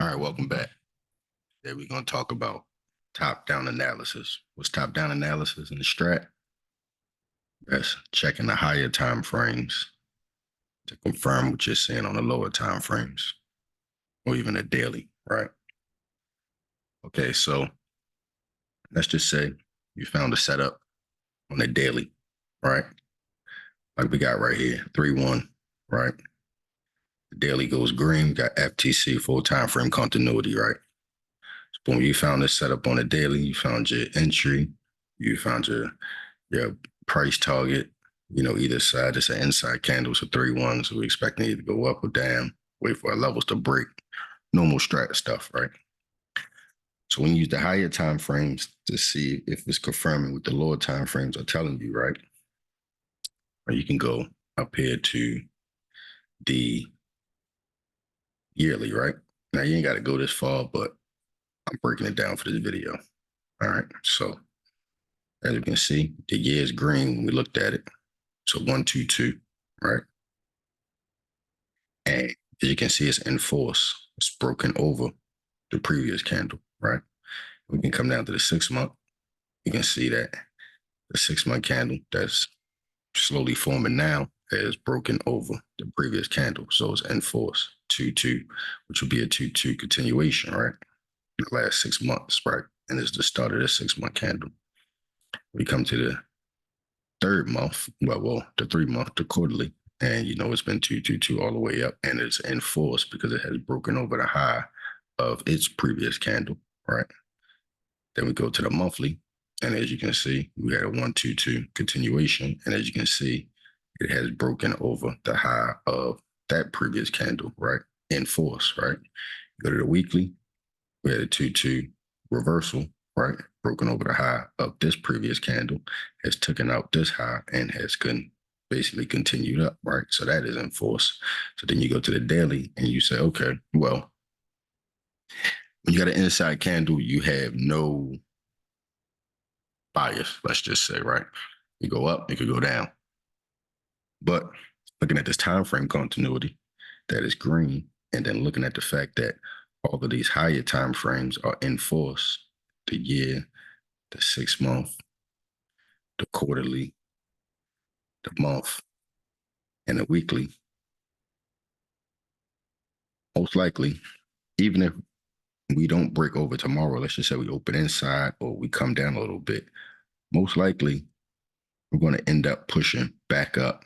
All right, welcome back. Today we're going to talk about top-down analysis. What's top-down analysis in the Strat? That's checking the higher time frames to confirm what you're seeing on the lower time frames, or even a daily, right? Okay, so let's just say you found a setup on a daily, right? Like we got right here, 3-1, right? The daily goes green, we got FTC, full time frame continuity, right? So when you found this setup on a daily, you found your entry, you found your price target, either side. It's an inside candle, so 3-1. So we're expecting it to go up or down, wait for our levels to break. Normal Strat stuff, right? So when you use the higher time frames to see if it's confirming what the lower time frames are telling you, right? Or you can go up here to the yearly, right? Now you ain't got to go this far, but I'm breaking it down for this video. All right. So as you can see, the year is green when we looked at it. So 122, right? And as you can see, it's in force. It's broken over the previous candle, right? We can come down to the 6 month. You can see that the 6 month candle that's slowly forming now has broken over the previous candle. So it's in force 2-2, which would be a 2-2 continuation, right? In the last 6 months, right? And it's the start of the 6 month candle. We come to the third month, the 3 month, the quarterly, and it's been 2-2-2 all the way up, and it's in force because it has broken over the high of its previous candle, right? Then we go to the monthly, and as you can see, we had a 1-2-2 continuation, and as you can see, it has broken over the high of that previous candle, right? In force, right? Go to the weekly, we had a 2-2 reversal, right? Broken over the high of this previous candle, has taken out this high and has basically continued up, right? So that is in force. So then you go to the daily and you say, okay, well, when you got an inside candle, you have no bias, let's just say, right? You go up, it could go down. But looking at this time frame continuity, that is green, and then looking at the fact that all of these higher time frames are in force, the year, the 6 month, the quarterly, the month, and the weekly, most likely, even if we don't break over tomorrow, let's just say we open inside or we come down a little bit, most likely we're going to end up pushing back up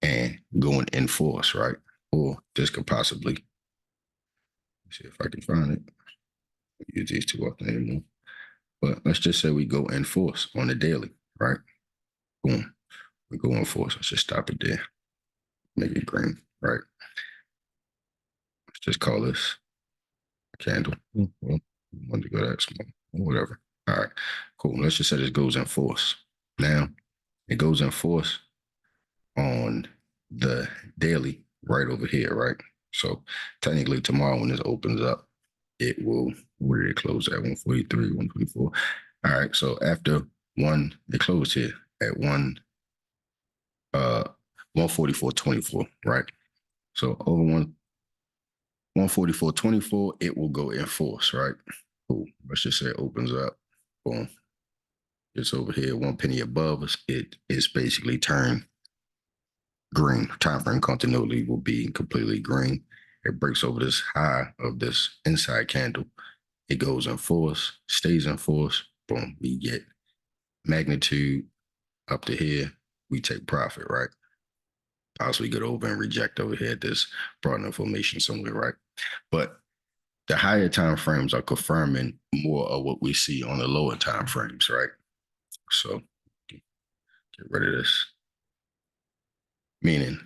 and going in force, right? Or this could possibly, see if I can find it. Use these too often anymore. But let's just say we go in force on the daily, right? Boom. We go in force. Let's just stop it there. Make it green, right? Let's just call this a candle. Well, want to go that small, whatever. All right, cool. Let's just say this goes in force. Now, it goes in force on the daily right over here, right? So technically tomorrow when this opens up, it will, where did it close at? 143, 124. All right, so after it closed here at 144.24, right? So over 144.24, it will go in force, right? Cool. Let's just say it opens up. Boom. It's over here, 1 penny above us. It is basically turned green. Time frame continuity will be completely green. It breaks over this high of this inside candle. It goes in force, stays in force. Boom. We get magnitude up to here. We take profit, right? Possibly get over and reject over here at this broad information somewhere, right? But the higher time frames are confirming more of what we see on the lower time frames, right? So get rid of this. Meaning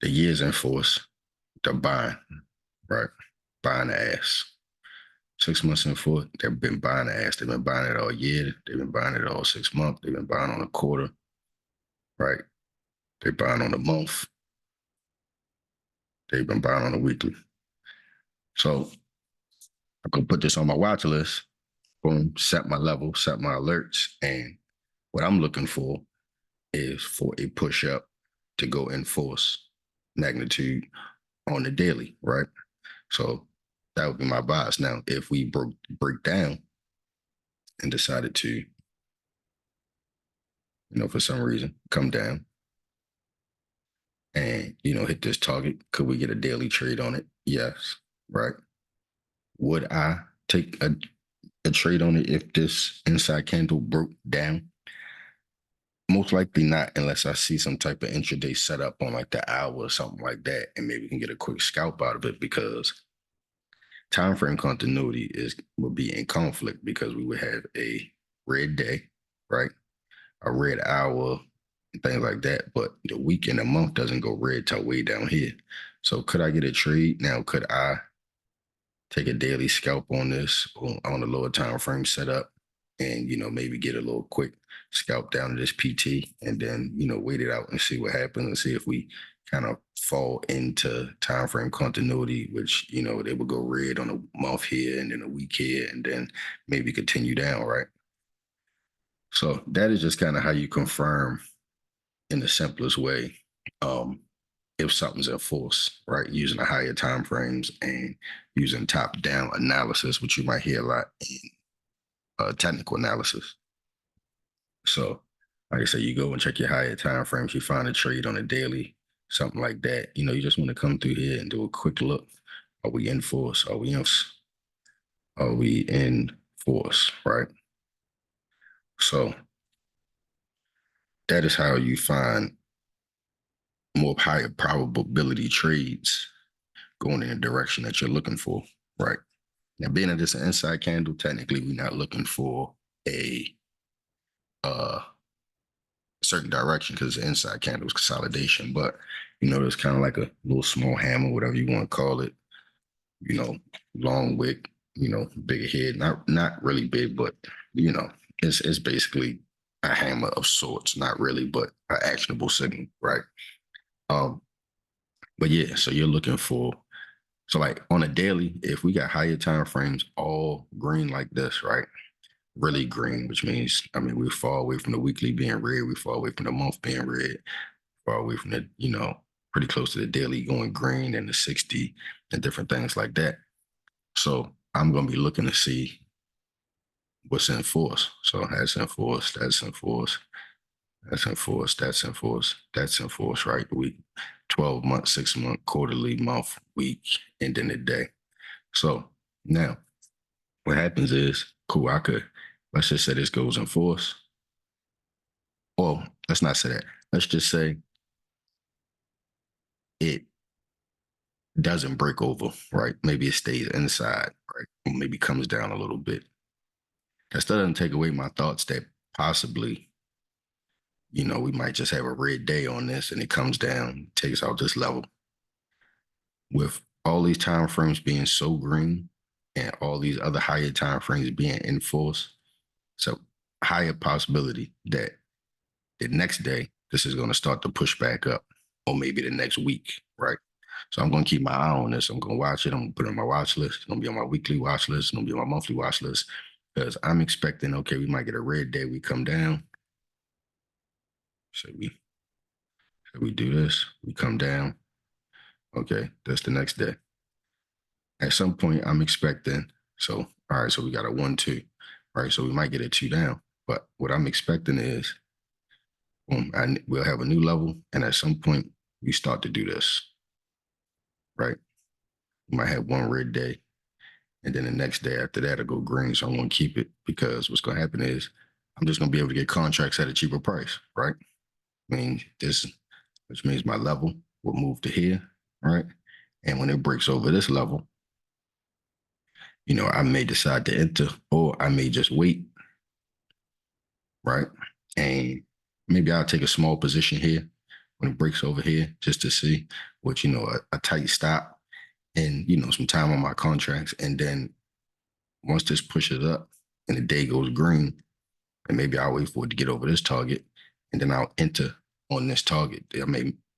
the years in force, they're buying, right? Buying the ass. 6 months in force, they've been buying the ass. They've been buying it all year. They've been buying it all 6 months. They've been buying on a quarter, right? They're buying on a month. They've been buying on a weekly. So I can put this on my watch list, boom, set my level, set my alerts. And what I'm looking for is for a push up to go in force magnitude on the daily, right? So that would be my bias. Now, if we break down and decided to, for some reason, come down and, hit this target, could we get a daily trade on it? Yes. Right. Would I take a trade on it if this inside candle broke down? Most likely not, unless I see some type of intraday setup on like the hour or something like that, and maybe we can get a quick scalp out of it, because time frame continuity would be in conflict, because we would have a red day, right? A red hour, and things like that. But the week and the month doesn't go red till way down here. So could I get a trade? Now, could I take a daily scalp on this on the lower time frame setup, and maybe get a little quick scalp down to this PT, and then wait it out and see what happens, and see if we kind of fall into time frame continuity, which they will go red on a month here and then a week here, and then maybe continue down, right? So that is just kind of how you confirm in the simplest way, if something's in force, right? Using the higher time frames and using top-down analysis, which you might hear a lot in technical analysis. So, like I said, you go and check your higher time frames. You find a trade on a daily, something like that. You just want to come through here and do a quick look. Are we in force? Are we in force, right? So that is how you find more higher probability trades going in the direction that you're looking for, right? Now, being that it's an inside candle, technically we're not looking for a certain direction, because the inside candle is consolidation. But there's kind of like a little small hammer, whatever you want to call it. Long wick, bigger head, not really big, but it's basically a hammer of sorts, not really, but an actionable signal, right? But yeah, so you're looking for, so like on a daily, if we got higher time frames all green like this, right? Really green, which means, we fall away from the weekly being red, we fall away from the month being red, far away from the, pretty close to the daily going green and the 60 and different things like that. So I'm going to be looking to see what's in force. So that's in force, that's in force, that's in force, that's in force, that's in force, right? Week, 12 month, 6 month, quarterly, month, week, and then a day. So now what happens is, cool, let's just say this goes in force. Well, let's not say that. Let's just say it doesn't break over, right? Maybe it stays inside, right? Or maybe comes down a little bit. That still doesn't take away my thoughts that possibly, we might just have a red day on this and it comes down, takes out this level. With all these time frames being so green and all these other higher time frames being in force, so higher possibility that the next day this is going to start to push back up, or maybe the next week, right? So I'm going to keep my eye on this. I'm going to watch it. I'm going to put it on my watch list. It's going to be on my weekly watch list. It's going to be on my monthly watch list, because I'm expecting, okay, we might get a red day. We come down. So we do this. We come down. Okay, that's the next day. At some point, I'm expecting, so, all right, so we got a 1-2, right? So we might get a 2 down. But what I'm expecting is, boom, we'll have a new level. And at some point, we start to do this, right? We might have one red day, and then the next day after that, it'll go green. So I'm going to keep it, because what's going to happen is I'm just going to be able to get contracts at a cheaper price, right? Which means my level will move to here, right? And when it breaks over this level, I may decide to enter, or I may just wait, right? And maybe I'll take a small position here when it breaks over here, just to see what, a tight stop and, some time on my contracts. And then once this pushes up and the day goes green, and maybe I'll wait for it to get over this target, and then I'll enter on this target.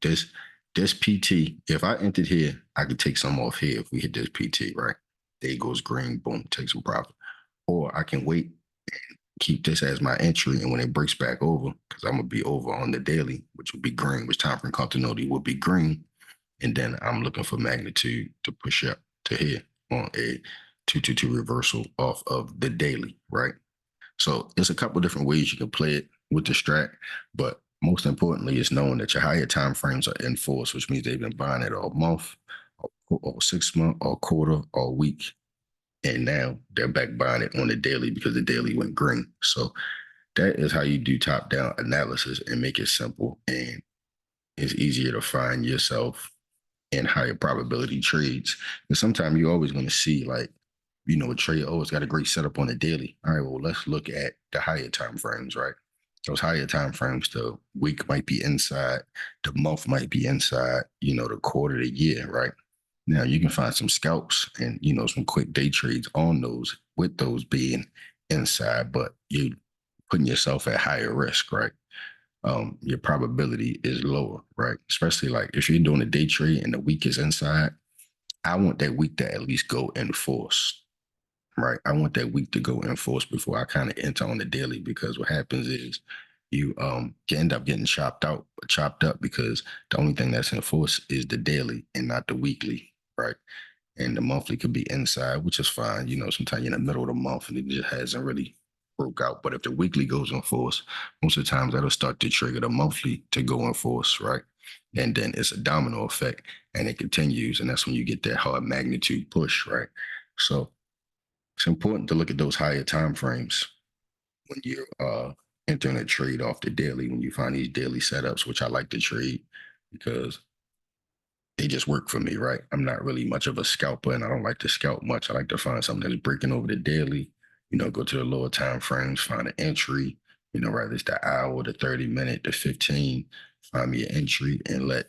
This PT, if I entered here, I could take some off here if we hit this PT, right? Day goes green, boom, take some profit. Or I can wait and keep this as my entry, and when it breaks back over, because I'm going to be over on the daily, which will be green, which time frame continuity will be green, and then I'm looking for magnitude to push up, to here on a 222 reversal off of the daily, right? So there's a couple different ways you can play it with the strat, but most importantly is knowing that your higher time frames are in force, which means they've been buying it all month, or 6 month, or quarter, or week. And now they're back buying it on the daily because the daily went green. So that is how you do top down analysis and make it simple. And it's easier to find yourself in higher probability trades. And sometimes you're always going to see like, a trade, oh, it's got a great setup on the daily. All right, well, let's look at the higher time frames, right? Those higher time frames, the week might be inside, the month might be inside, the quarter, the year, right? Now you can find some scalps and some quick day trades on those with those being inside, but you're putting yourself at higher risk, right? Your probability is lower, right? Especially like if you're doing a day trade and the week is inside, I want that week to at least go in force, right? I want that week to go in force before I kind of enter on the daily, because what happens is you can end up getting chopped up because the only thing that's in force is the daily and not the weekly, right? And the monthly could be inside, which is fine. Sometimes you're in the middle of the month and it just hasn't really broke out. But if the weekly goes in force, most of the times that'll start to trigger the monthly to go in force, right? And then it's a domino effect and it continues. And that's when you get that hard magnitude push, right? So it's important to look at those higher time frames when you're entering a trade off the daily, when you find these daily setups, which I like to trade because they just work for me, right? I'm not really much of a scalper and I don't like to scalp much. I like to find something that's breaking over the daily, go to the lower time frames, find an entry, whether it's the hour, the 30-minute, the 15, find me an entry and let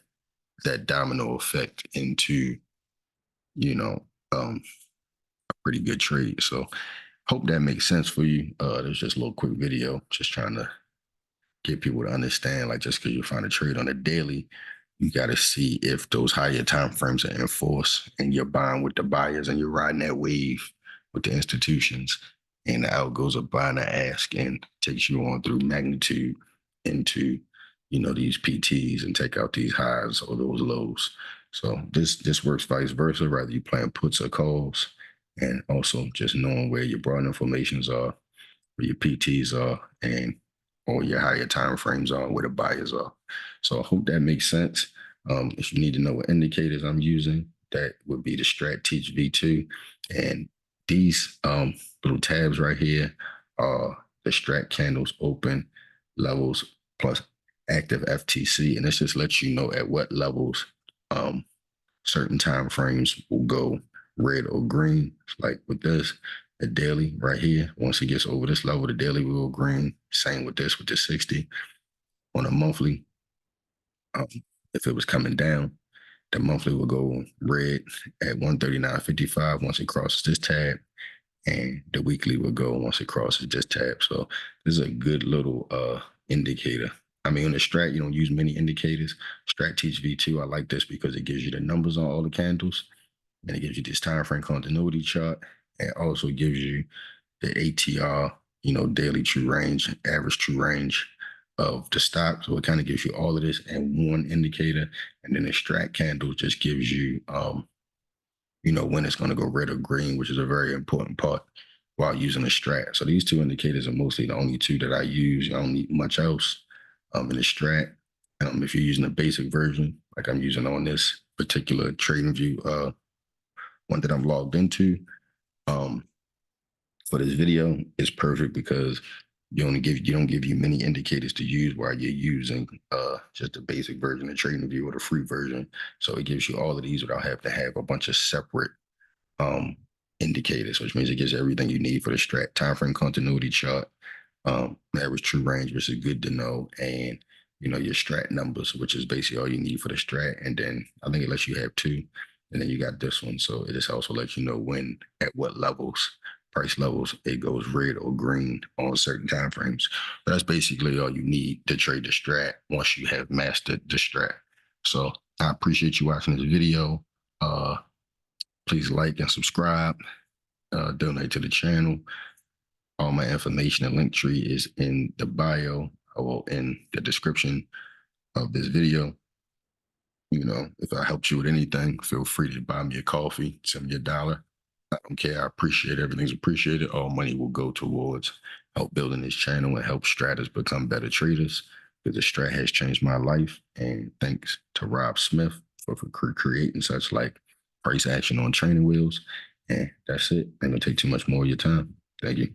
that domino effect into, a pretty good trade. So hope that makes sense for you. There's just a little quick video, just trying to get people to understand, like just because you find a trade on a daily, you got to see if those higher time frames are in force and you're buying with the buyers and you're riding that wave with the institutions. And the algos are buying the ask and takes you on through magnitude into, these PTs and take out these highs or those lows. So this works vice versa, whether you playing puts or calls, and also just knowing where your broad informations are, where your PTs are, and or your higher time frames are, where the buyers are. So I hope that makes sense. If you need to know what indicators I'm using, that would be the Strat Teach V2. And these little tabs right here are the Strat candles open levels plus active FTC. And this just lets you know at what levels certain time frames will go red or green. Like with this, the daily right here, once it gets over this level, the daily will go green. Same with this, with the 60. On a monthly, if it was coming down, the monthly will go red at 139.55 once it crosses this tab, and the weekly will go once it crosses this tab. So this is a good little indicator. I mean, on the Strat, you don't use many indicators. Strat Teach V2, I like this because it gives you the numbers on all the candles, and it gives you this time frame continuity chart, and also gives you the ATR, daily true range, average true range of the stock. So it kind of gives you all of this in one indicator. And then the Strat candle just gives you, when it's going to go red or green, which is a very important part while using a Strat. So these two indicators are mostly the only two that I use. I don't need much else in the Strat. If you're using a basic version, like I'm using on this particular TradingView one that I'm logged into, for this video, is perfect because you don't give you many indicators to use while you're using just the basic version of TradingView or the free version. So it gives you all of these without having to have a bunch of separate indicators, which means it gives you everything you need for the Strat time frame continuity chart, average true range, which is good to know, and your Strat numbers, which is basically all you need for the Strat. And then I think it lets you have two, and then you got this one. So it just also lets you know when, at what levels, price levels, it goes red or green on certain time frames. But that's basically all you need to trade the Strat once you have mastered the Strat. So I appreciate you watching this video. Please like and subscribe, donate to the channel. All my information and link tree is in the bio or in the description of this video. If I helped you with anything, feel free to buy me a coffee, send me $1. I don't care. I appreciate it. Everything's appreciated. All money will go towards help building this channel and help Stratters become better traders, because the Strat has changed my life. And thanks to Rob Smith for creating such like price action on training wheels. And that's it. Ain't gonna take too much more of your time. Thank you.